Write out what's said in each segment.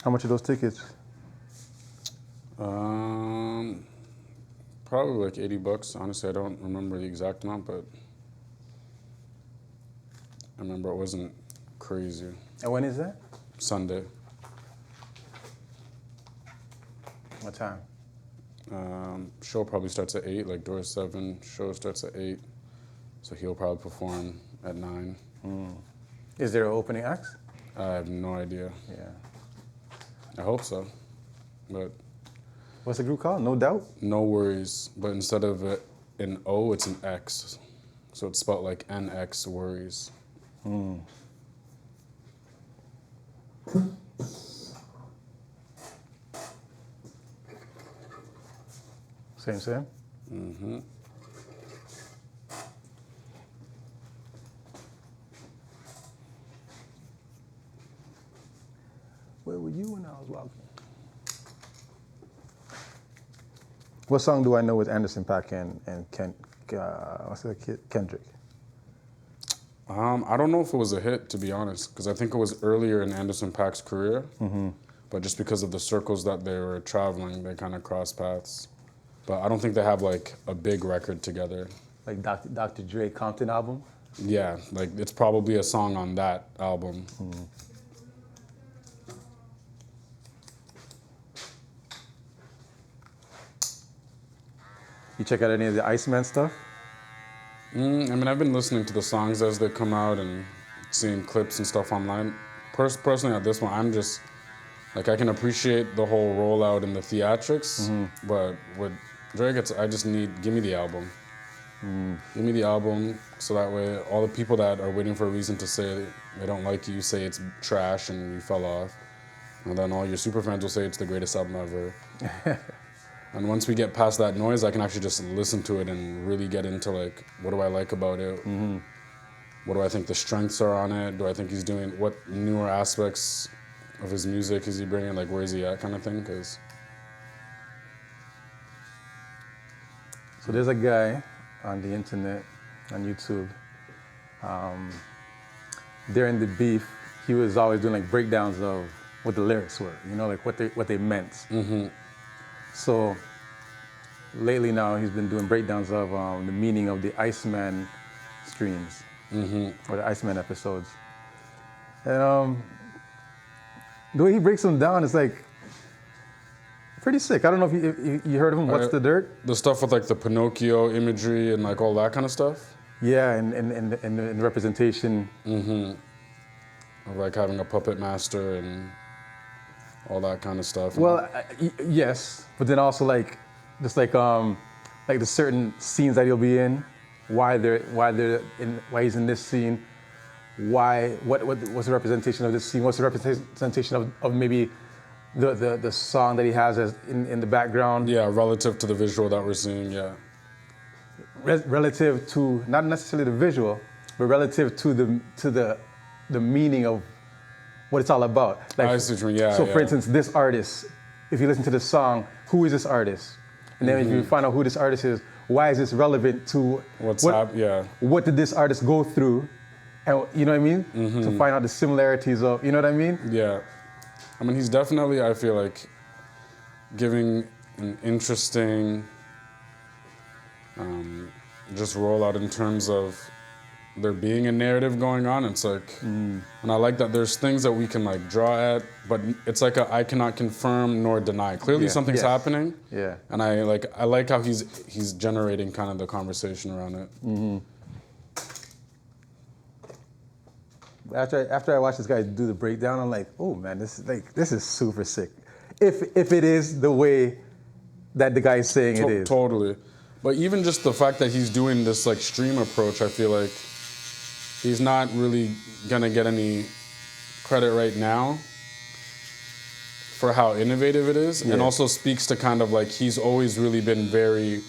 How much are those tickets? Probably like $80. Honestly, I don't remember the exact amount, but I remember it wasn't crazy. And when is that? Sunday. What time? Show probably starts at 8, like door 7. Show starts at 8. So he'll probably perform at 9. Is there an opening act? I have no idea. Yeah. I hope so. But What's the group called? No Doubt? no worries. But instead of an O, it's an X. So it's spelled like NX worries. Same? Mm-hmm. Where were you when I was walking? What song do I know with Anderson .Paak and what's the kid? Kendrick? I don't know if it was a hit, to be honest, because I think it was earlier in Anderson .Paak's career. But just because of the circles that they were traveling, they kind of crossed paths. But I don't think they have like a big record together. Like Dr. Dre Compton album? Yeah, like it's probably a song on that album. You check out any of the Iceman stuff? I mean, I've been listening to the songs as they come out and seeing clips and stuff online. Personally, at this one, I'm just like, I can appreciate the whole rollout and the theatrics, but with Drake, I just need, give me the album. Give me the album so that way all the people that are waiting for a reason to say they don't like you say it's trash and you fell off. And then all your super fans will say it's the greatest album ever. And once we get past that noise, I can actually just listen to it and really get into like, what do I like about it? What do I think the strengths are on it? Do I think he's doing, what newer aspects of his music is he bringing? Like, where is he at kind of thing? Cause So there's a guy on the internet, on YouTube. During the beef, he was always doing like breakdowns of what the lyrics were, you know, like what they meant. So lately now he's been doing breakdowns of the meaning of the Iceman streams or the Iceman episodes. And the way he breaks them down is like pretty sick. I don't know if you heard of him. What's the Dirt? the stuff with like the Pinocchio imagery and like all that kind of stuff. Yeah, and the representation. Of like having a puppet master and all that kind of stuff. Well, yes, but then also like just like the certain scenes that he'll be in, why he's in this scene, what's the representation of this scene, what's the representation of maybe the song that he has as in the background. Yeah, relative to the visual that we're seeing, yeah. Relative to not necessarily the visual, but relative to the meaning of what it's all about. Like, I see what you mean, yeah. So for instance, this artist, if you listen to this song, who is this artist? And then if you find out who this artist is, why is this relevant to what did this artist go through? And you know what I mean? To find out the similarities of, you know what I mean? Yeah. I mean, he's definitely, I feel like, giving an interesting just rollout in terms of there being a narrative going on. It's like, and I like that there's things that we can like draw at, but it's like I cannot confirm nor deny. Clearly something's happening. Yeah. And I like how he's generating kind of the conversation around it. After I watched this guy do the breakdown, I'm like, oh man, this is super sick. If it is the way that the guy is saying it is. Totally. But even just the fact that he's doing this like stream approach, I feel like he's not really gonna get any credit right now for how innovative it is, and also speaks to kind of like he's always really been very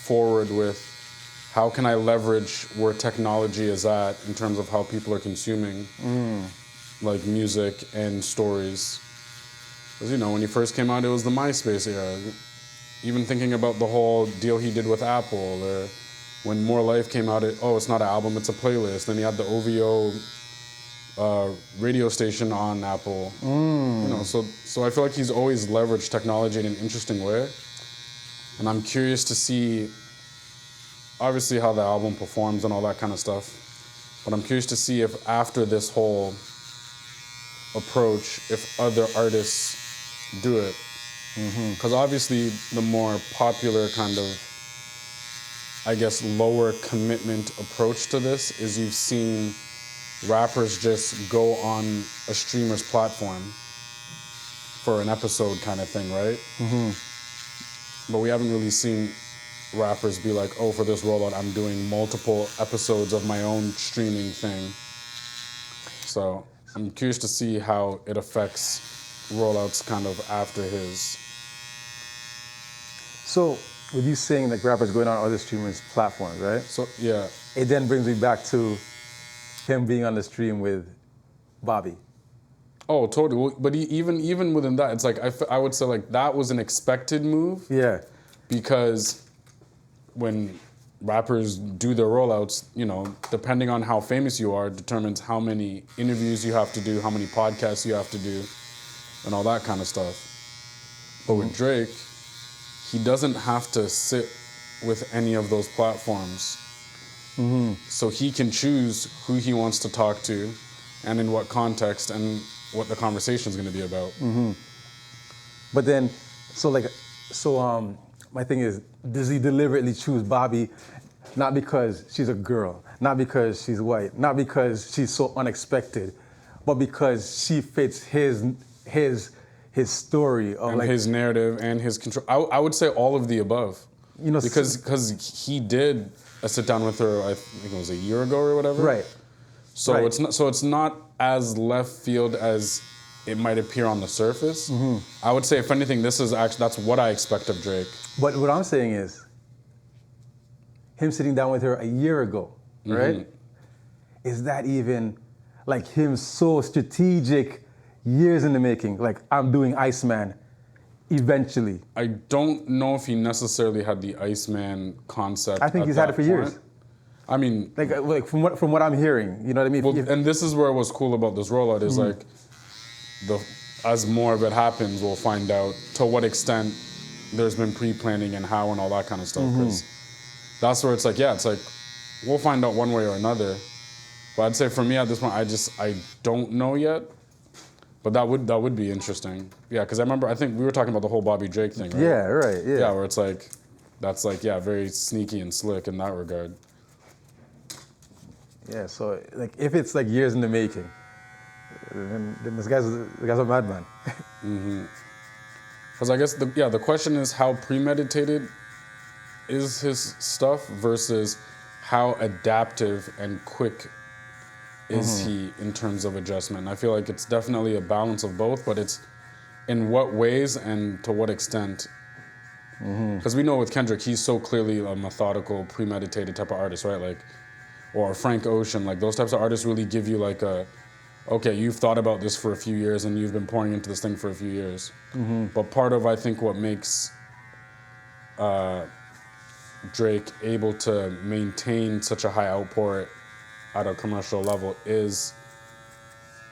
forward with how can I leverage where technology is at in terms of how people are consuming like music and stories. Because you know, when he first came out, it was the MySpace era. Even thinking about the whole deal he did with Apple, or when More Life came out, it's not an album, it's a playlist. Then he had the OVO radio station on Apple. You know, so I feel like he's always leveraged technology in an interesting way, and I'm curious to see, obviously, how the album performs and all that kind of stuff. But I'm curious to see if after this whole approach, if other artists do it. Because obviously, the more popular kind of, I guess, lower commitment approach to this is you've seen rappers just go on a streamer's platform for an episode kind of thing, right? But we haven't really seen rappers be like, oh, for this rollout, I'm doing multiple episodes of my own streaming thing. So I'm curious to see how it affects rollouts kind of after his. So, with you saying like rappers going on other streamers' platforms, right? So, yeah. It then brings me back to him being on the stream with Bobby. Oh, totally. Well, but even within that, it's like, I would say like that was an expected move. Yeah. Because when rappers do their rollouts, you know, depending on how famous you are, determines how many interviews you have to do, how many podcasts you have to do, and all that kind of stuff. But with Drake, he doesn't have to sit with any of those platforms. So he can choose who he wants to talk to and in what context and what the conversation is going to be about. But then, my thing is, does he deliberately choose Bobby not because she's a girl, not because she's white, not because she's so unexpected, but because she fits his story of and his narrative and his control. I would say all of the above. You know, because he did a sit down with her, I think it was a year ago or whatever. Right. So it's not as left field as it might appear on the surface. I would say, if anything, that's what I expect of Drake. But what I'm saying is, him sitting down with her a year ago, right? Is that even like him so strategic, years in the making? Like, I'm doing Iceman eventually. I don't know if he necessarily had the Iceman concept. I think he's had it for years. I mean, like from what I'm hearing, you know what I mean? Well, and this is where what's cool about this rollout is like, as more of it happens, we'll find out to what extent there's been pre-planning and how and all that kind of stuff. Because that's where it's like, we'll find out one way or another. But I'd say for me at this point, I don't know yet. But that would be interesting. Yeah, because I think we were talking about the whole Bobby Drake thing, right? Yeah, right, yeah. Yeah, where it's like, that's like, very sneaky and slick in that regard. Yeah, so like if it's like years in the making, then this guy's a madman. Because I guess the question is how premeditated is his stuff versus how adaptive and quick is he in terms of adjustment. And I feel like it's definitely a balance of both, but it's in what ways and to what extent. Because we know with Kendrick, he's so clearly a methodical, premeditated type of artist, right? Like, or Frank Ocean, like those types of artists really give you like okay, you've thought about this for a few years and you've been pouring into this thing for a few years. But part of, I think, what makes Drake able to maintain such a high output at a commercial level is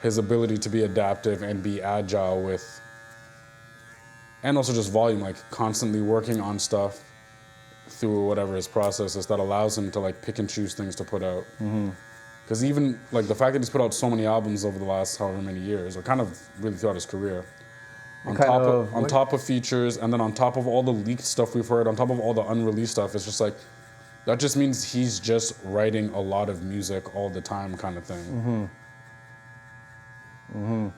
his ability to be adaptive and be agile with, and also just volume, like constantly working on stuff through whatever his process is that allows him to like pick and choose things to put out. Because even like the fact that he's put out so many albums over the last however many years, or kind of really throughout his career, on top of features, and then on top of all the leaked stuff we've heard, on top of all the unreleased stuff, it's just like, that just means he's just writing a lot of music all the time kind of thing. Some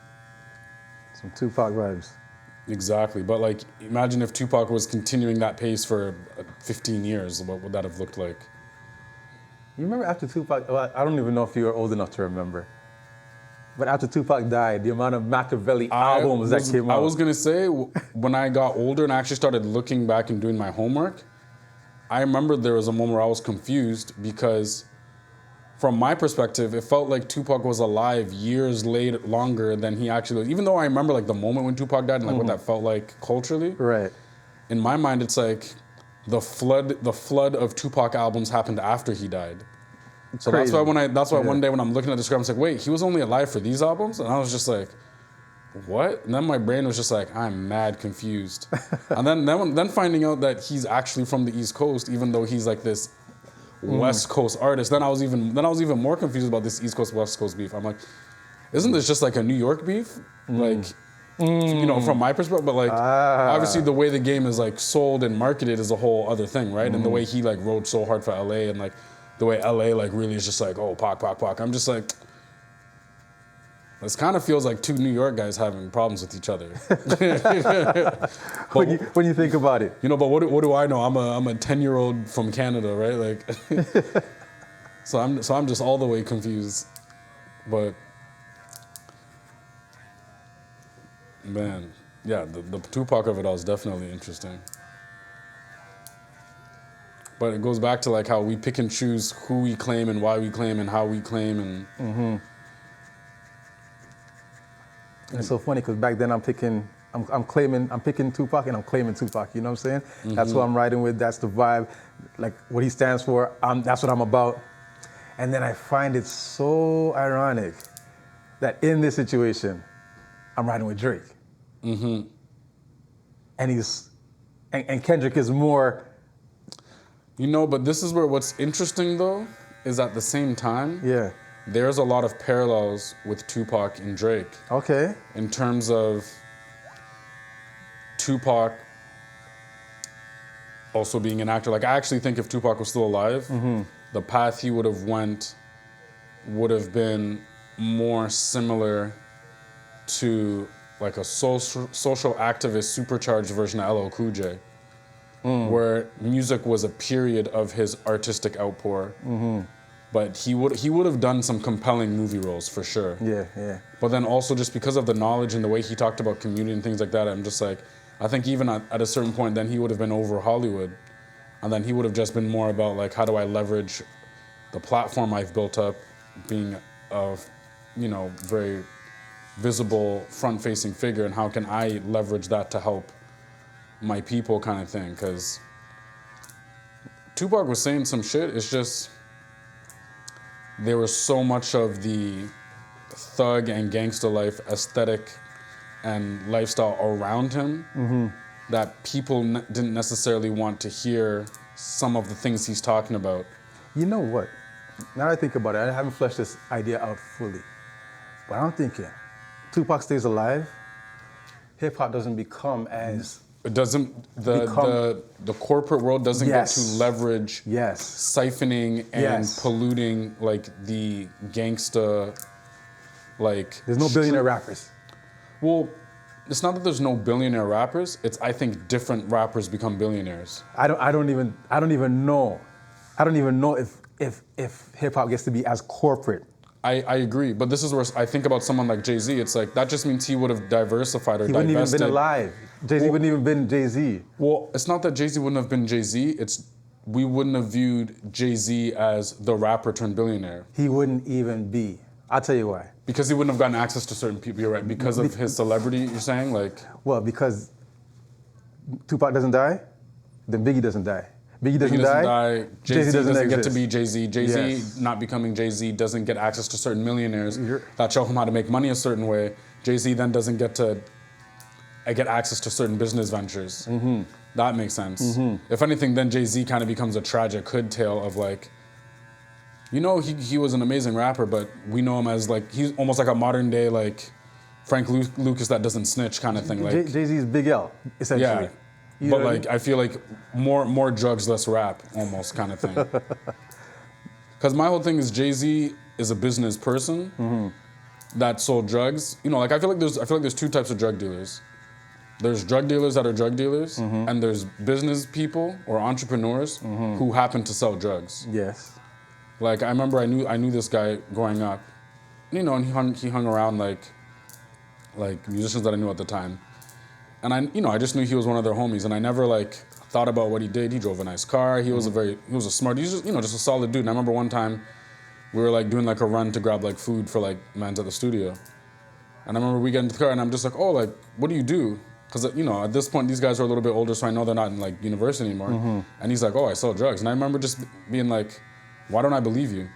Tupac vibes. Exactly, but like, imagine if Tupac was continuing that pace for 15 years, what would that have looked like? You remember after Tupac, well, I don't even know if you were old enough to remember, but after Tupac died, the amount of Machiavelli albums that came out. I was gonna say, when I got older and I actually started looking back and doing my homework, I remember there was a moment where I was confused because from my perspective, it felt like Tupac was alive years longer than he actually was. Even though I remember like the moment when Tupac died and like what that felt like culturally. Right. In my mind, it's like the flood of Tupac albums happened after he died. So Crazy. that's why one day when I'm looking at the script, I was like, wait, he was only alive for these albums? And I was just like, what? And then my brain was just like, I'm mad confused. And then finding out that he's actually from the East Coast, even though he's like this West Coast artist, then I was even more confused about this East Coast West Coast beef. I'm like, isn't this just like a New York beef? Like, you know, from my perspective, but like obviously the way the game is like sold and marketed is a whole other thing, right? And the way he like rode so hard for LA, and like the way LA like really is just like, oh, Pac, Pac, Pac. I'm just like, this kind of feels like two New York guys having problems with each other. when you think about it. You know, but what do I know? I'm a 10-year-old from Canada, right? Like, so I'm just all the way confused. But man, yeah, the Tupac of it all is definitely interesting. But it goes back to like how we pick and choose who we claim and why we claim and how we claim and. And it's so funny because back then I'm picking Tupac and I'm claiming Tupac. You know what I'm saying? That's who I'm riding with. That's the vibe. Like what he stands for. That's what I'm about. And then I find it so ironic that in this situation, I'm riding with Drake. And and Kendrick is more. You know, but this is where what's interesting though is at the same time. Yeah. There's a lot of parallels with Tupac and Drake. Okay. In terms of Tupac also being an actor. Like, I actually think if Tupac was still alive, the path he would have went would have been more similar to like a social activist supercharged version of LL Cool J, where music was a period of his artistic outpour. But he would have done some compelling movie roles for sure. Yeah. But then also just because of the knowledge and the way he talked about community and things like that, I'm just like, I think even at a certain point, then he would have been over Hollywood, and then he would have just been more about like, how do I leverage the platform I've built up, being a, you know, very visible front-facing figure, and how can I leverage that to help my people, kind of thing. Because Tupac was saying some shit. It's just, there was so much of the thug and gangster life aesthetic and lifestyle around him that people didn't necessarily want to hear some of the things he's talking about. You know what? Now that I think about it, I haven't fleshed this idea out fully. But I'm thinking, Tupac stays alive, hip hop doesn't become as. It doesn't, the corporate world doesn't get to leverage siphoning and polluting like the gangsta, like. There's no billionaire rappers. Well, it's not that there's no billionaire rappers. It's, I think, different rappers become billionaires. I don't even know if hip hop gets to be as corporate. I agree, but this is where I think about someone like Jay-Z. It's like, that just means he would have diversified or divested. He wouldn't even been alive. Jay-Z wouldn't even been Jay-Z. Well, it's not that Jay-Z wouldn't have been Jay-Z. It's we wouldn't have viewed Jay-Z as the rapper turned billionaire. He wouldn't even be. I'll tell you why. Because he wouldn't have gotten access to certain people. You're right. Because of his celebrity, you're saying? Like. Well, because Tupac doesn't die, then Biggie doesn't die. Biggie doesn't die. Jay-Z doesn't get to be Jay-Z. Jay-Z not becoming Jay-Z doesn't get access to certain millionaires that show him how to make money a certain way. Jay-Z then doesn't get to get access to certain business ventures. That makes sense. If anything, then Jay-Z kind of becomes a tragic hood tale of like, you know, he was an amazing rapper, but we know him as like, he's almost like a modern day like Frank Lucas that doesn't snitch kind of thing. Like Jay-Z's Big L, essentially. Yeah. But like, I feel like more drugs, less rap, almost kind of thing. Because my whole thing is Jay-Z is a business person that sold drugs. You know, like I feel like there's two types of drug dealers. There's drug dealers that are drug dealers, and there's business people or entrepreneurs who happen to sell drugs. Yes. Like I remember I knew this guy growing up, you know, and he hung around like musicians that I knew at the time. And I just knew he was one of their homies, and I never like thought about what he did. He drove a nice car. He was a smart. He's just a solid dude. And I remember one time we were like doing like a run to grab like food for like Mans at the studio, and I remember we get into the car and I'm just like, oh, like what do you do? Because at this point these guys are a little bit older, so I know they're not in like university anymore. And he's like, oh, I sell drugs. And I remember just being like, why don't I believe you?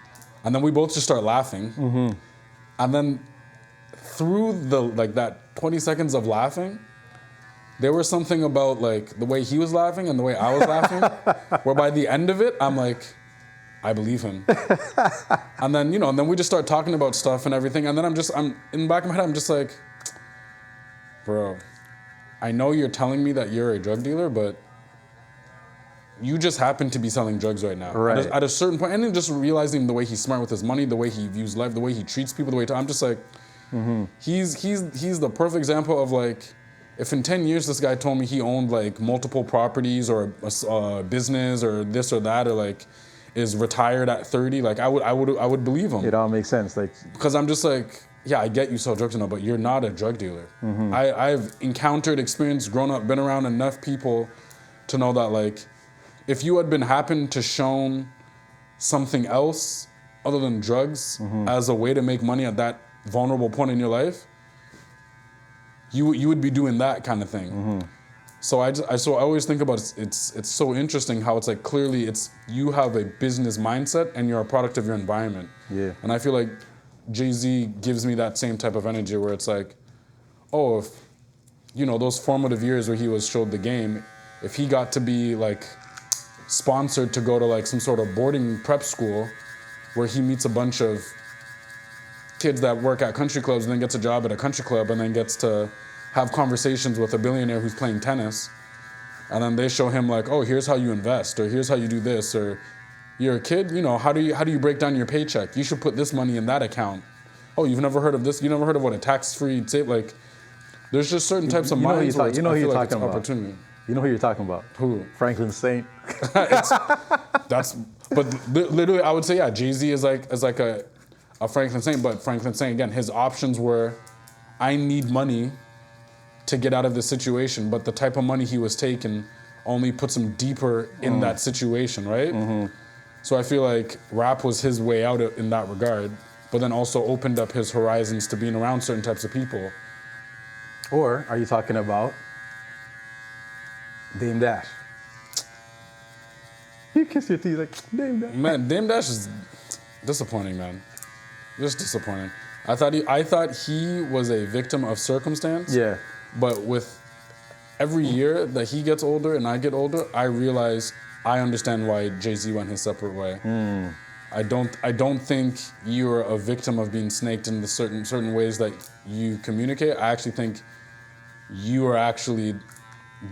And then we both just start laughing. And then through that 20 seconds of laughing, there was something about like the way he was laughing and the way I was laughing, where by the end of it, I'm like, I believe him. And then, and then we just start talking about stuff and everything. And then I'm in the back of my head, I'm just like, bro, I know you're telling me that you're a drug dealer, but you just happen to be selling drugs right now. Right. At a certain point, and then just realizing the way he's smart with his money, the way he views life, the way he treats people, the way I'm just like, he's the perfect example of like, if in 10 years this guy told me he owned like multiple properties or a business or this or that, or like is retired at 30, like I would believe him. It all makes sense. Like, because I'm just like, yeah, I get you sell drugs now, but you're not a drug dealer. I've encountered, experienced, grown up, been around enough people to know that like, if you had happened to shown something else other than drugs as a way to make money at that vulnerable point in your life, you would be doing that kind of thing. So I always think about it's so interesting how it's like clearly you have a business mindset and you're a product of your environment. Yeah. And I feel like Jay-Z gives me that same type of energy where it's like, oh, if those formative years where he was showed the game, if he got to be like sponsored to go to like some sort of boarding prep school where he meets a bunch of kids that work at country clubs and then gets a job at a country club and then gets to have conversations with a billionaire who's playing tennis, and then they show him like, oh, here's how you invest, or here's how you do this, or you're a kid, how do you break down your paycheck? You should put this money in that account. Oh, you've never heard of this? You never heard of what a tax-free save? Like, there's just certain types of minds where I feel like it's opportunity. You know who you're talking about? Who? Franklin Saint. But literally, I would say, yeah, Jay-Z is like a Franklin Saint, but Franklin Saint, again, his options were, I need money to get out of this situation, but the type of money he was taking only puts him deeper in that situation, right? So I feel like rap was his way out in that regard, but then also opened up his horizons to being around certain types of people. Or are you talking about Dame Dash? You kiss your teeth like, Dame Dash. Man, Dame Dash is disappointing, man. Just disappointing. I thought he was a victim of circumstance. Yeah. But with every year that he gets older and I get older, I realize I understand why Jay-Z went his separate way. I don't think you're a victim of being snaked in the certain ways that you communicate. I actually think you are actually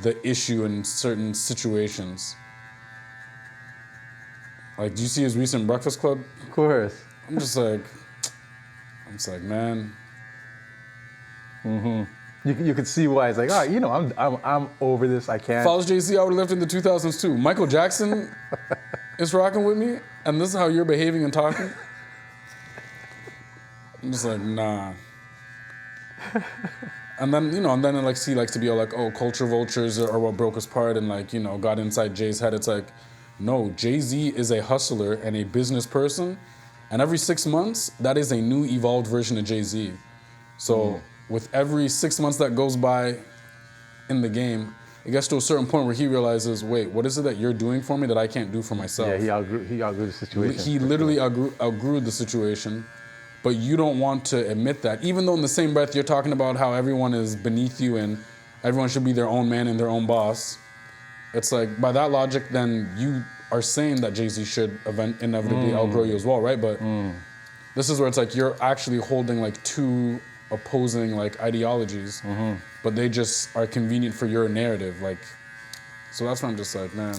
the issue in certain situations. Like, do you see his recent Breakfast Club? Of course. I'm just like, man. You could see why it's like, all right, I'm over this. I can't. If I was Jay-Z, I would have left in the 2000s too. Michael Jackson is rocking with me, and this is how you're behaving and talking. I'm just like, nah. And then, like, he likes to be all like, oh, culture vultures are what broke us apart, and like, got inside Jay's head. It's like, no, Jay-Z is a hustler and a business person, and every 6 months, that is a new evolved version of Jay-Z. So with every 6 months that goes by in the game, it gets to a certain point where he realizes, wait, what is it that you're doing for me that I can't do for myself? Yeah, he outgrew the situation. He literally outgrew the situation, but you don't want to admit that. Even though in the same breath you're talking about how everyone is beneath you and everyone should be their own man and their own boss. It's like, by that logic, then you are saying that Jay-Z should inevitably outgrow you as well, right? But this is where it's like you're actually holding like two opposing like ideologies, but they just are convenient for your narrative. Like, so that's why I'm just like, man.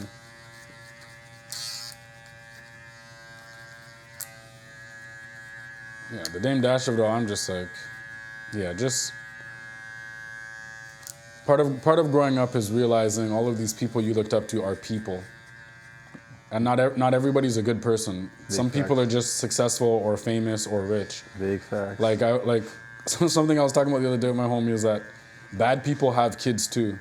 Yeah, the Dame Dash of it all, I'm just like, yeah, just part of growing up is realizing all of these people you looked up to are people. And not everybody's a good person. Some people are just successful or famous or rich. Big facts. Like something I was talking about the other day with my homie is that bad people have kids too.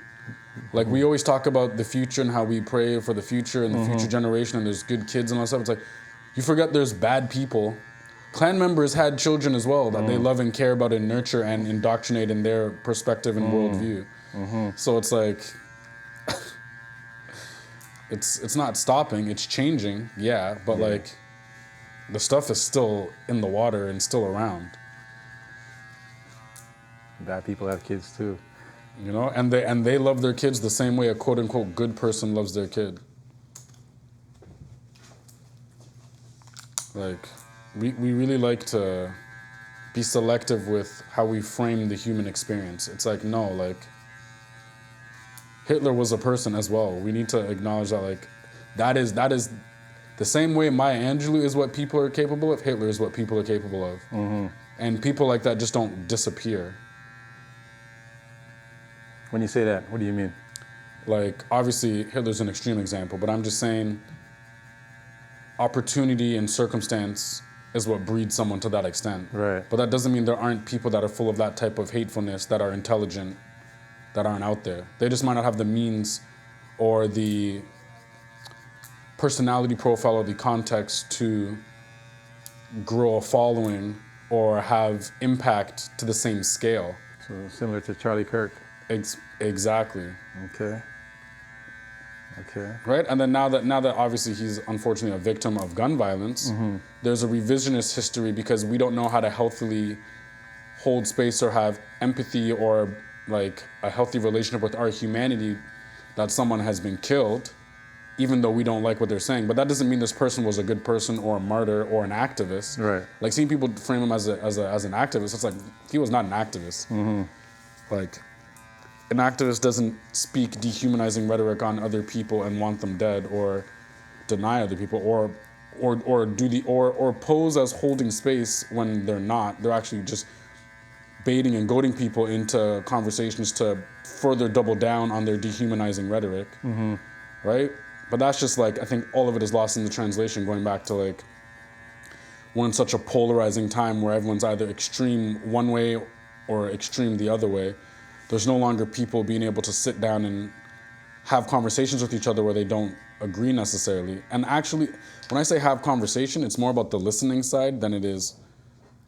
Like we always talk about the future and how we pray for the future and the future generation and there's good kids and all that stuff. It's like, you forget there's bad people. Clan members had children as well that they love and care about and nurture and indoctrinate in their perspective and worldview. So it's like, it's not stopping, it's changing, yeah, but like, The stuff is still in the water and still around. Bad people have kids too. You know, and they love their kids the same way a quote unquote good person loves their kid. Like, we really like to be selective with how we frame the human experience. It's like, no, like, Hitler was a person as well. We need to acknowledge that, like, that is the same way Maya Angelou is what people are capable of, Hitler is what people are capable of. Mm-hmm. And people like that just don't disappear. When you say that, what do you mean? Like, obviously, Hitler's an extreme example, but I'm just saying opportunity and circumstance is what breeds someone to that extent. Right. But that doesn't mean there aren't people that are full of that type of hatefulness, that are intelligent, that aren't out there. They just might not have the means or the personality profile or the context to grow a following or have impact to the same scale. So similar to Charlie Kirk. Exactly. Okay. Right? And then now that obviously he's unfortunately a victim of gun violence, there's a revisionist history because we don't know how to healthily hold space or have empathy or like a healthy relationship with our humanity that someone has been killed, even though we don't like what they're saying. But that doesn't mean this person was a good person or a martyr or an activist. Right. Like seeing people frame him as an activist, it's like he was not an activist. Like, an activist doesn't speak dehumanizing rhetoric on other people and want them dead or deny other people or pose as holding space when they're not. They're actually just baiting and goading people into conversations to further double down on their dehumanizing rhetoric, right? But that's just like, I think all of it is lost in the translation, going back to like, we're in such a polarizing time where everyone's either extreme one way or extreme the other way. There's no longer people being able to sit down and have conversations with each other where they don't agree necessarily. And actually, when I say have conversation, it's more about the listening side than it is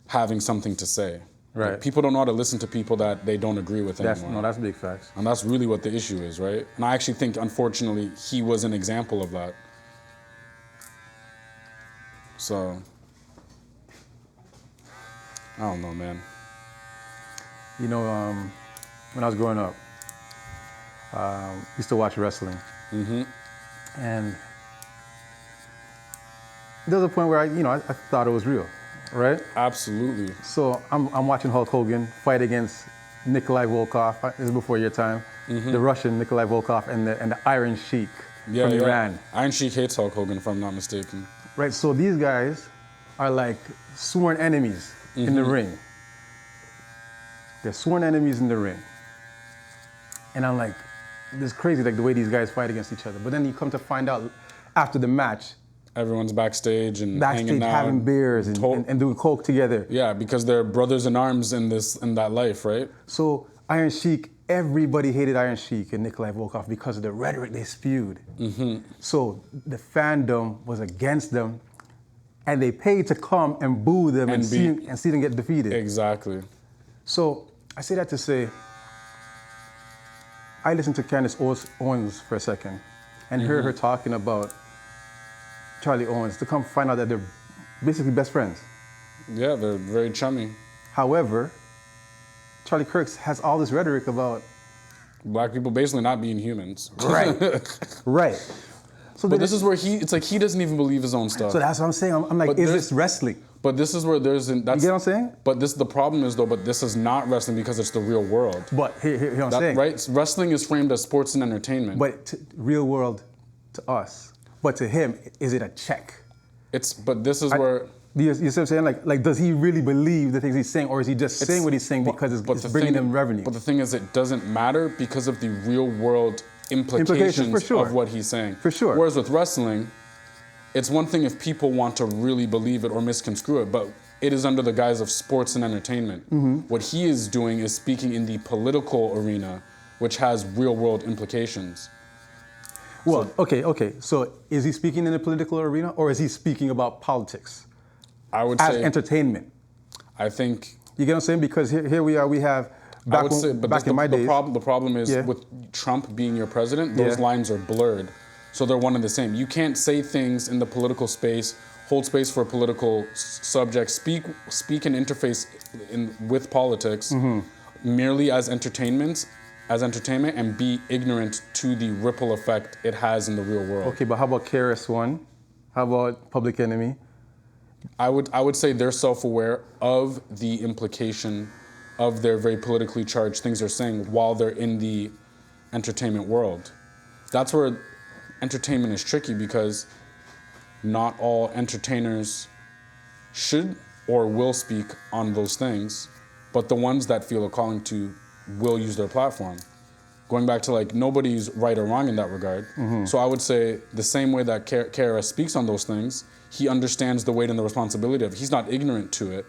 having something to say. Right. Like, people don't know how to listen to people that they don't agree with anymore. That's big facts. And that's really what the issue is, right? And I actually think, unfortunately, he was an example of that. So, I don't know, man. You know, when I was growing up, used to watch wrestling. And there was a point where I thought it was real, right? Absolutely. So I'm watching Hulk Hogan fight against Nikolai Volkov. This is before your time. The Russian Nikolai Volkov and the Iron Sheik from Iran. Iron Sheik hates Hulk Hogan, if I'm not mistaken. Right. So these guys are like sworn enemies in the ring. They're sworn enemies in the ring. And I'm like, this is crazy, like the way these guys fight against each other. But then you come to find out after the match, everyone's backstage and hanging out, having beers and doing coke together. Yeah, because they're brothers in arms in that life, right? So Iron Sheik, everybody hated Iron Sheik and Nikolai Volkov because of the rhetoric they spewed. So the fandom was against them, and they paid to come and boo them and see them get defeated. Exactly. So I say that to say, I listened to Candace Owens for a second and heard her talking about Charlie Owens to come find out that they're basically best friends. Yeah, they're very chummy. However, Charlie Kirk has all this rhetoric about black people basically not being humans. Right. Right. So but this is where it's like he doesn't even believe his own stuff. So that's what I'm saying. I'm like, is this wrestling? But this is where you get what I'm saying? But the problem is though, but this is not wrestling because it's the real world. But here what I'm saying. Right? Wrestling is framed as sports and entertainment. But real world to us. But to him, is it a check? But this is where... You see what I'm saying? Like, does he really believe the things he's saying, or is he just saying what he's saying because it's bringing him revenue? But the thing is, it doesn't matter because of the real world implications for sure. of what he's saying. For sure. Whereas with wrestling, it's one thing if people want to really believe it or misconstrue it, but it is under the guise of sports and entertainment. What he is doing is speaking in the political arena, which has real world implications. Well, okay. So is he speaking in the political arena, or is he speaking about politics? I would as say entertainment. I think you get what I'm saying, because here we are. We have back in my days. The problem is with Trump being your president, those lines are blurred, so they're one and the same. You can't say things in the political space hold space for political subjects, speak and interface with politics merely as entertainment, and be ignorant to the ripple effect it has in the real world. Okay, but how about KRS-One? How about Public Enemy? I would say they're self-aware of the implication of their very politically charged things they're saying while they're in the entertainment world. That's where entertainment is tricky, because not all entertainers should or will speak on those things, but the ones that feel a calling to will use their platform. Going back to like, nobody's right or wrong in that regard. So I would say the same way that KRS speaks on those things, he understands the weight and the responsibility of it. He's not ignorant to it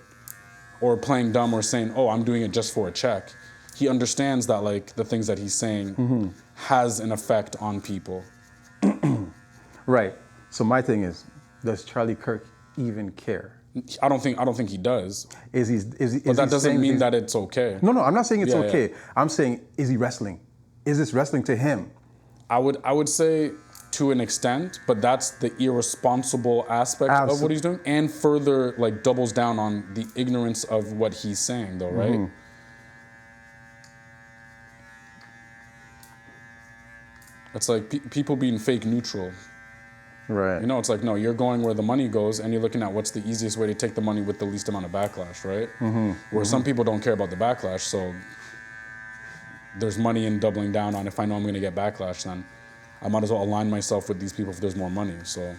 or playing dumb or saying, oh, I'm doing it just for a check. He understands that like the things that he's saying has an effect on people. Right. So my thing is, does Charlie Kirk even care? I don't think he does. Is he? But that doesn't mean that it's okay. No, I'm not saying it's okay. Yeah. I'm saying, is he wrestling? Is this wrestling to him? I would say to an extent, but that's the irresponsible aspect of what he's doing, and further like doubles down on the ignorance of what he's saying, though, right? It's like people being fake neutral. Right. You know, it's like, no, you're going where the money goes, and you're looking at what's the easiest way to take the money with the least amount of backlash, right? Where some people don't care about the backlash, so there's money in doubling down on, if I know I'm going to get backlash, then I might as well align myself with these people if there's more money. So, you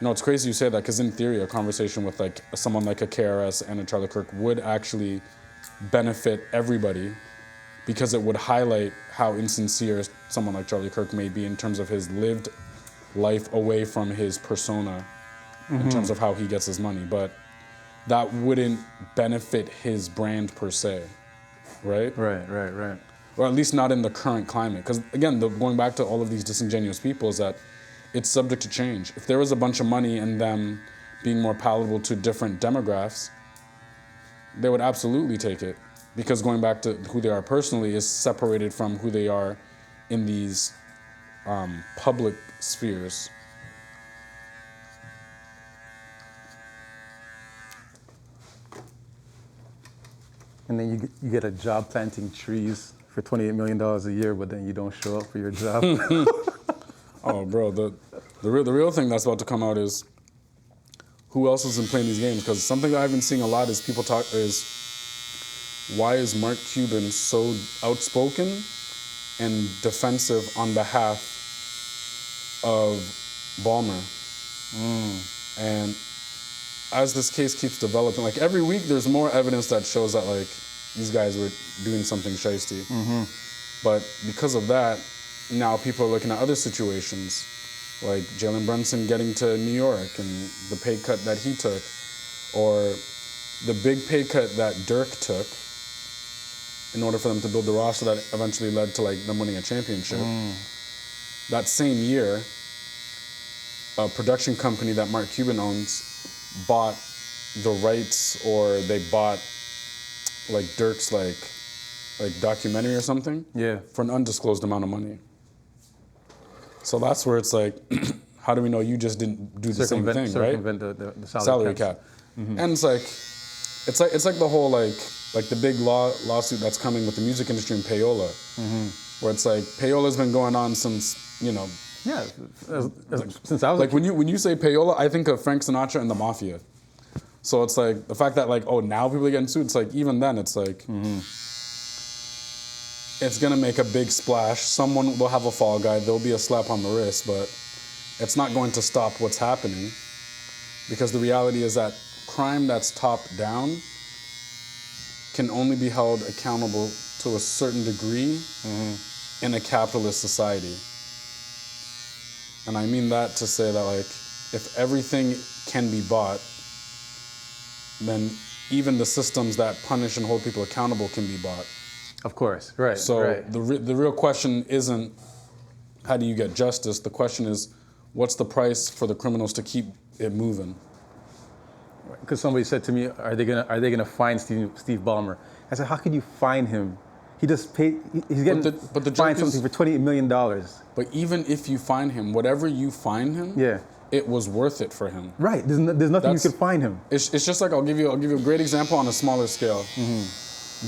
know, it's crazy you say that, because in theory, a conversation with like someone like a KRS and a Charlie Kirk would actually benefit everybody, because it would highlight how insincere someone like Charlie Kirk may be in terms of his lived life away from his persona, in terms of how he gets his money. But that wouldn't benefit his brand per se, right? Right. Or at least not in the current climate. Because again, going back to all of these disingenuous people, is that it's subject to change. If there was a bunch of money and them being more palatable to different demographics, they would absolutely take it. Because going back to who they are personally is separated from who they are in these public spheres. And then you get a job planting trees for $28 million a year, but then you don't show up for your job. Oh, bro, the real thing that's about to come out is who else has been playing these games? Because something that I've been seeing a lot is people talk is, why is Mark Cuban so outspoken and defensive on behalf of Ballmer? And as this case keeps developing, like every week there's more evidence that shows that like these guys were doing something shiesty. But because of that, now people are looking at other situations, like Jalen Brunson getting to New York and the pay cut that he took, or the big pay cut that Dirk took in order for them to build the roster that eventually led to like them winning a championship. That same year, a production company that Mark Cuban owns bought the rights, or they bought like Dirk's like documentary or something, for an undisclosed amount of money. So that's where it's like, how do we know you just didn't do the same thing, right? Circumvent the Salary cap. And it's like the whole like the big lawsuit that's coming with the music industry and payola, where it's like payola's been going on since, you know. Yeah, since I was like when you say payola, I think of Frank Sinatra and the Mafia. So it's like the fact that like, oh, now people are getting sued. It's like even then it's like it's gonna make a big splash. Someone will have a fall guy. There'll be a slap on the wrist, but it's not going to stop what's happening, because the reality is that crime that's top down can only be held accountable to a certain degree in a capitalist society. And I mean that to say that like, if everything can be bought, then even the systems that punish and hold people accountable can be bought. Of course, right. So the real question isn't how do you get justice? The question is, what's the price for the criminals to keep it moving? Because somebody said to me, are they gonna fine Steve Ballmer? I said, how could you fine him? He just paid. He's getting but the fined joke is- something for $28 million. But even if you find him, whatever you find him, Yeah. it was worth it for him. Right. There's nothing That's- you could find him. It's just like I'll give you a great example on a smaller scale.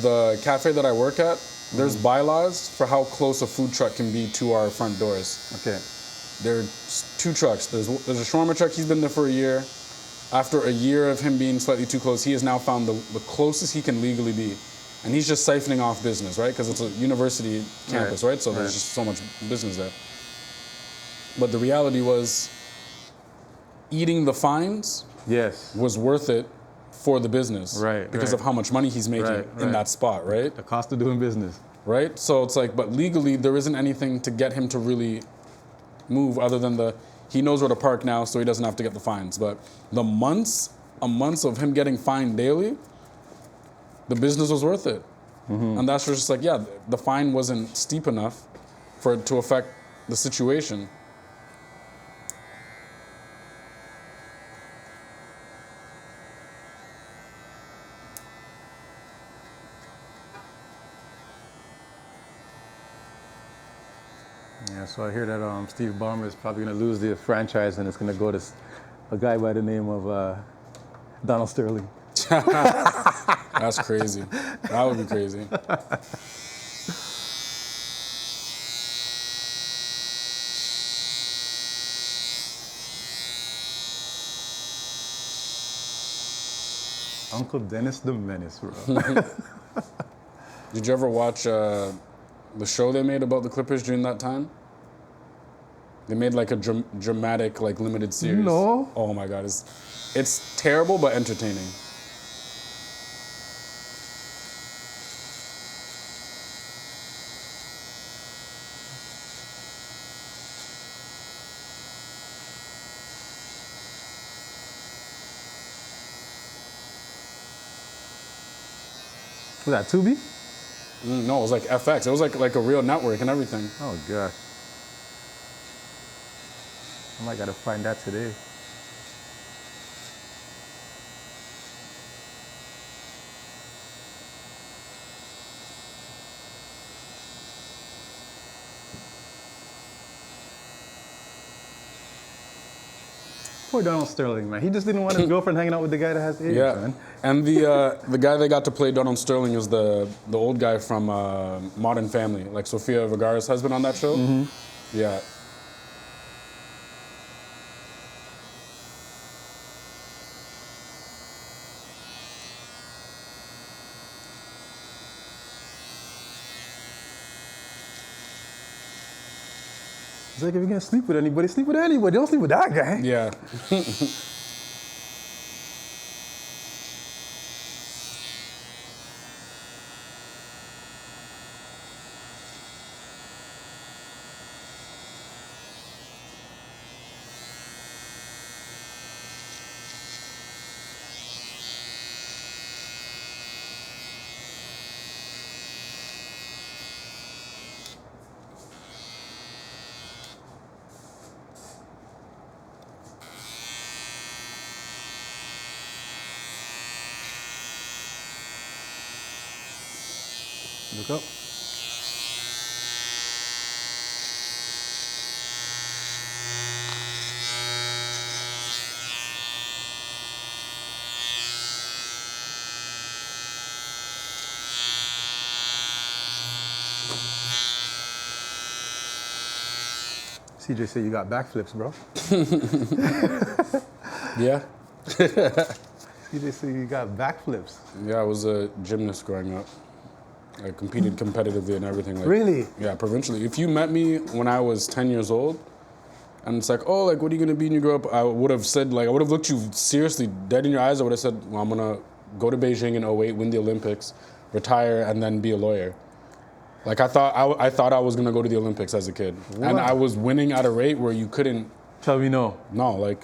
The cafe that I work at, there's bylaws for how close a food truck can be to our front doors. Okay. There are 2 trucks. There's a shawarma truck. He's been there for a year. After a year of him being slightly too close, he has now found the closest he can legally be. And he's just siphoning off business, right? Because it's a university campus, right? So there's just so much business there. But the reality was, eating the fines Yes. was worth it for the business. Right, Because right. of how much money he's making Right, in right. that spot, right? The cost of doing business. Right? So it's like, but legally, there isn't anything to get him to really move other than he knows where to park now, so he doesn't have to get the fines. But a months of him getting fined daily, the business was worth it. And that's just like, yeah, the fine wasn't steep enough for it to affect the situation. Yeah, so I hear that Steve Ballmer is probably going to lose the franchise and it's going to go to a guy by the name of Donald Sterling. That's crazy. That would be crazy. Uncle Dennis the Menace, bro. Did you ever watch the show they made about the Clippers during that time? They made like a dramatic, like limited series. No. Oh my God, it's terrible but entertaining. Was that Tubi? No, it was like FX. It was like a real network and everything. Oh, gosh. I might got to find that today. Poor Donald Sterling, man. He just didn't want his girlfriend hanging out with the guy that has AIDS, Yeah, man. and the guy they got to play Donald Sterling is the old guy from Modern Family, like Sofia Vergara's husband on that show. Yeah. It's like if you're gonna sleep with anybody, sleep with anybody. Don't sleep with that guy. Yeah. Look up. CJ said you got backflips, bro. Yeah. CJ said you got backflips. Yeah, I was a gymnast growing up. I competed competitively and everything. Like, Really? Yeah, provincially. If you met me when I was 10 years old, and it's like, oh, like, what are you gonna be when you grow up? I would have said, like, I would have looked you seriously dead in your eyes. I would have said, well, I'm gonna go to Beijing in 08, win the Olympics, retire, and then be a lawyer. Like, I thought I was gonna go to the Olympics as a kid, and Wow. I was winning at a rate where you couldn't. Tell me no. No, like,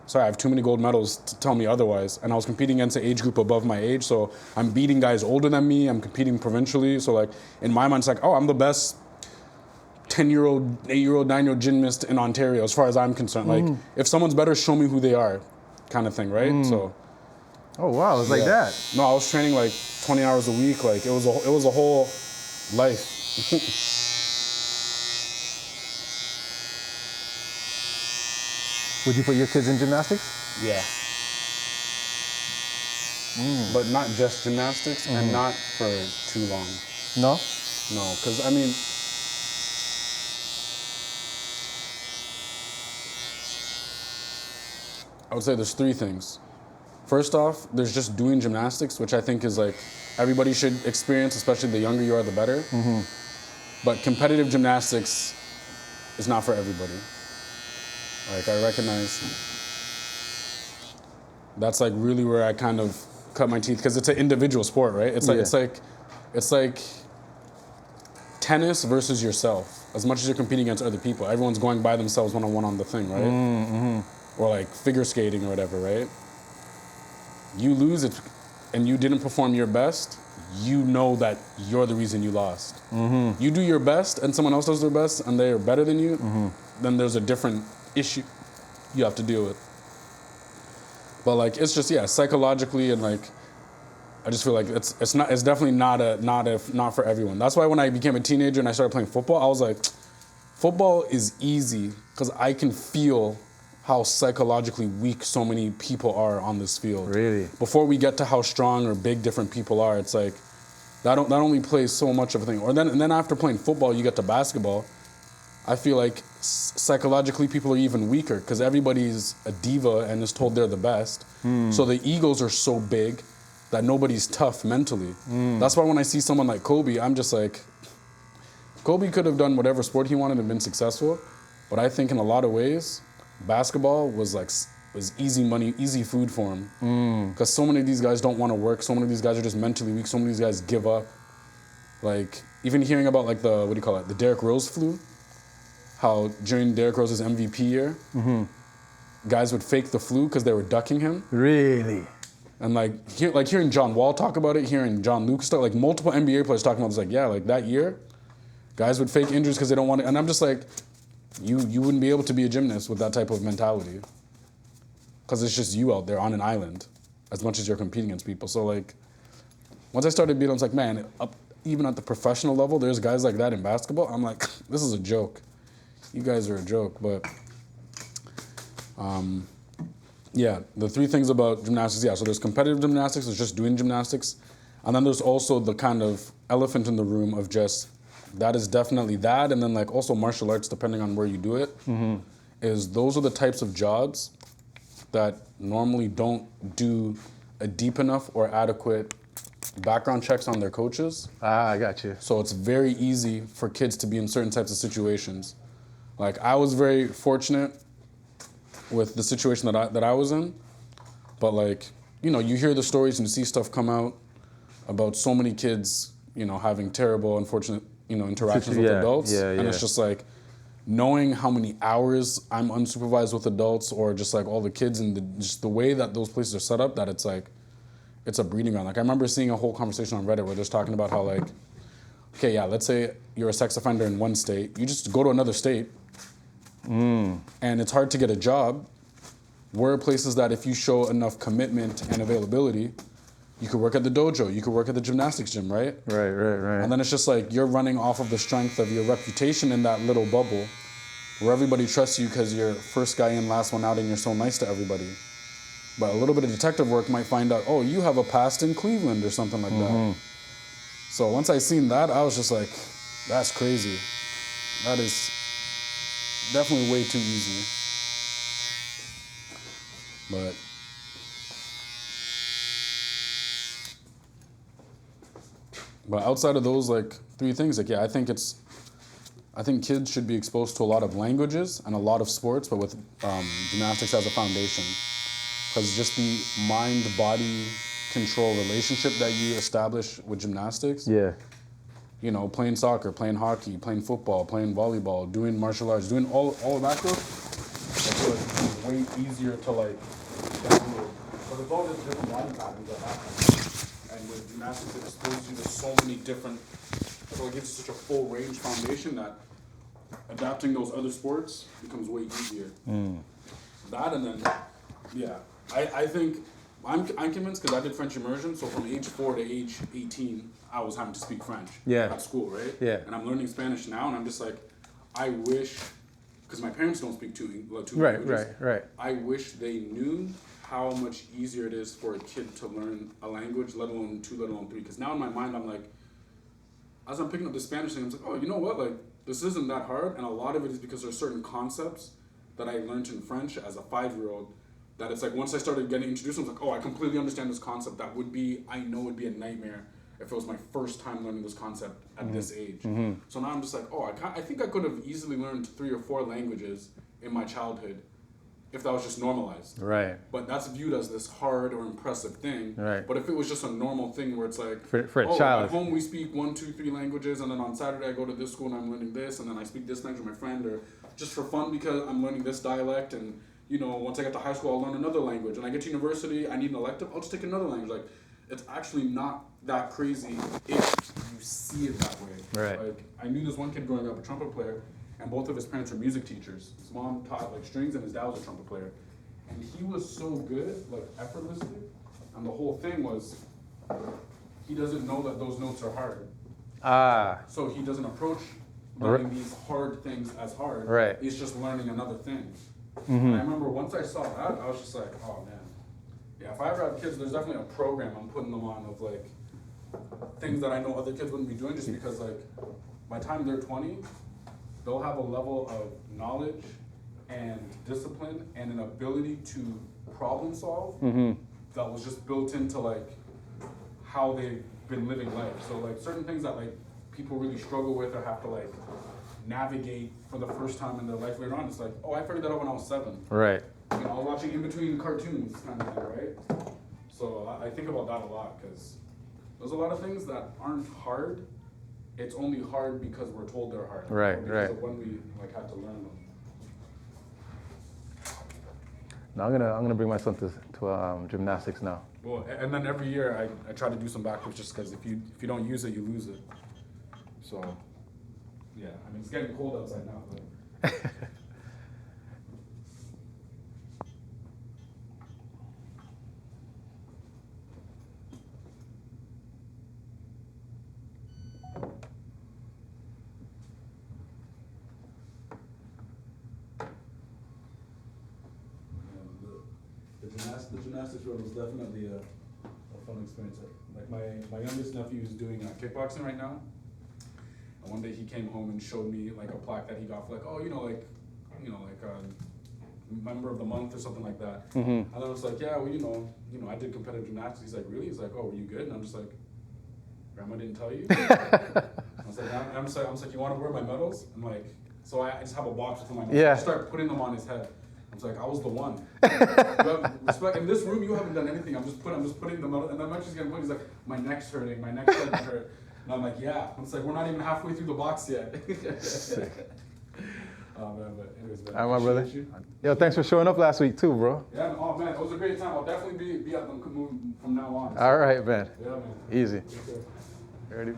sorry, I have too many gold medals to tell me otherwise. And I was competing against an age group above my age, so I'm beating guys older than me. I'm competing provincially, so like in my mind, it's like, oh, I'm the best 10-year-old, 8-year-old, 9-year-old gymnast in Ontario, as far as I'm concerned. Like, if someone's better, show me who they are, kind of thing, right? So. Oh wow, it's like Yeah. that. No, I was training like 20 hours a week. Like it was a whole Life. Would you put your kids in gymnastics? Yeah. But not just gymnastics and not for too long. No? No, because I mean, I would say there's three things. First off, there's just doing gymnastics, which I think is like everybody should experience, especially the younger you are, the better. But competitive gymnastics is not for everybody. Like, I recognize that's like really where I kind of cut my teeth, because it's an individual sport, right? It's like it's like tennis versus yourself. As much as you're competing against other people, everyone's going by themselves one-on-one on the thing, right? Or like figure skating or whatever, right? You lose it and you didn't perform your best, you know that you're the reason you lost. You do your best and someone else does their best and they're better than you, then there's a different issue you have to deal with. But like, it's just, psychologically, and like, I just feel like it's definitely not for everyone. That's why when I became a teenager and I started playing football, I was like, football is easy because I can feel how psychologically weak so many people are on this field. Really? Before we get to how strong or big different people are, it's like that only plays so much of a thing. And then after playing football, you get to basketball. I feel like psychologically people are even weaker because everybody's a diva and is told they're the best. So the egos are so big that nobody's tough mentally. That's why when I see someone like Kobe, I'm just like, Kobe could have done whatever sport he wanted and been successful, but I think in a lot of ways, basketball was easy money, easy food for him. Because so many of these guys don't want to work, so many of these guys are just mentally weak, so many of these guys give up. Like, even hearing about like the Derrick Rose flu, how during Derrick Rose's MVP year, guys would fake the flu because they were ducking him. Really? And hearing John Wall talk about it, hearing John Lucas talk, like multiple NBA players talking about it, it's like, like that year, guys would fake injuries because they don't want it. And I'm just like, you wouldn't be able to be a gymnast with that type of mentality. Because it's just you out there on an island, as much as you're competing against people. So like, once I started being, I was like, man, even at the professional level, there's guys like that in basketball. I'm like, this is a joke. You guys are a joke. But the three things about gymnastics, so there's competitive gymnastics, there's just doing gymnastics. And then there's also the kind of elephant in the room of just, that is definitely that. And then like also martial arts, depending on where you do it, is those are the types of jobs that normally don't do a deep enough or adequate background checks on their coaches. I got you. So it's very easy for kids to be in certain types of situations. Like, I was very fortunate with the situation that I was in, but like, you hear the stories and you see stuff come out about so many kids, having terrible, unfortunate, interactions with adults. And it's just like, knowing how many hours I'm unsupervised with adults, or just like all the kids and just the way that those places are set up, that it's like, it's a breeding ground. Like, I remember seeing a whole conversation on Reddit where they're talking about how like, okay, let's say you're a sex offender in one state, you just go to another state, and it's hard to get a job. Where are places that if you show enough commitment and availability, you could work at the dojo, you could work at the gymnastics gym, right? Right. And then it's just like you're running off of the strength of your reputation in that little bubble where everybody trusts you because you're first guy in, last one out, and you're so nice to everybody. But a little bit of detective work might find out, oh, you have a past in Cleveland or something like that. So once I seen that, I was just like, that's crazy. That is definitely way too easy. But outside of those like three things, like I think kids should be exposed to a lot of languages and a lot of sports, but with gymnastics as a foundation, because just the mind-body control relationship that you establish with gymnastics. Yeah. Playing soccer, playing hockey, playing football, playing volleyball, doing martial arts, doing all of that stuff. I feel like it's way easier to like download. But there's all these different line patterns that happen. And with gymnastics, it exposes you to so many different, so it gives you such a full range foundation that adapting those other sports becomes way easier. That, and then, I think I'm convinced because I did French immersion, so from age 4 to age 18, I was having to speak French at school, right? Yeah. And I'm learning Spanish now, and I'm just like, I wish, because my parents don't speak two Right, languages. right. I wish they knew how much easier it is for a kid to learn a language, let alone 2, let alone 3. Because now in my mind, I'm like, as I'm picking up the Spanish thing, I'm like, oh, you know what? Like, this isn't that hard, and a lot of it is because there's certain concepts that I learned in French as a 5-year-old. That it's like once I started getting introduced, I was like, oh, I completely understand this concept. I know would be a nightmare if it was my first time learning this concept at this age. So now I'm just like, oh, I think I could have easily learned 3 or 4 languages in my childhood if that was just normalized. Right. But that's viewed as this hard or impressive thing. Right. But if it was just a normal thing where it's like, for a child, at home we speak 1, 2, 3 languages, and then on Saturday I go to this school and I'm learning this, and then I speak this language with my friend, or just for fun because I'm learning this dialect, and you know, once I get to high school, I'll learn another language. And I get to university, I need an elective, I'll just take another language. Like, it's actually not that crazy if you see it that way. Right. Like, I knew this one kid growing up, a trumpet player, and both of his parents were music teachers. His mom taught, like, strings, and his dad was a trumpet player. And he was so good, like, effortlessly. And the whole thing was, he doesn't know that those notes are hard. So he doesn't approach learning these hard things as hard. Right. He's just learning another thing. And I remember once I saw that, I was just like, oh man. Yeah, if I ever have kids, there's definitely a program I'm putting them on of like things that I know other kids wouldn't be doing, just because like by the time they're 20, they'll have a level of knowledge and discipline and an ability to problem solve that was just built into like how they've been living life. So like certain things that like people really struggle with or have to like navigate for the first time in their life later on, it's like, oh, I figured that out when I was 7. Right. You know, I was watching in between cartoons kind of thing, right? So I think about that a lot, because there's a lot of things that aren't hard. It's only hard because we're told they're hard. Right, because of when we like had to learn them. Now I'm gonna bring my son to gymnastics now. Well, and then every year I try to do some backflips, just because if you don't use it, you lose it. So yeah, I mean it's getting cold outside now, but the gymnastics road was definitely a fun experience. Like my youngest nephew is doing kickboxing right now. And one day he came home and showed me like a plaque that he got for like, oh, like member of the month or something like that. And I was like, yeah, well, I did competitive gymnastics. He's like, really? He's like, oh, were you good? And I'm just like, Grandma didn't tell you? I was like, you want to wear my medals? I'm like, so I just have a box with my medals. Yeah. I start putting them on his head. I was like, I was the one. Respect. In this room, you haven't done anything. I'm just putting the medal, and then Mike's getting put. He's like, my neck's hurting. My neck's starting to hurt. And I'm like, yeah. I'm like, we're not even halfway through the box yet. Oh man, but anyways, man. All right, my brother. You. Yo, thanks for showing up last week too, bro. Yeah. Oh man, it was a great time. I'll definitely be at them from now on. All right, man. Yeah, man. Easy. Take care. Ready?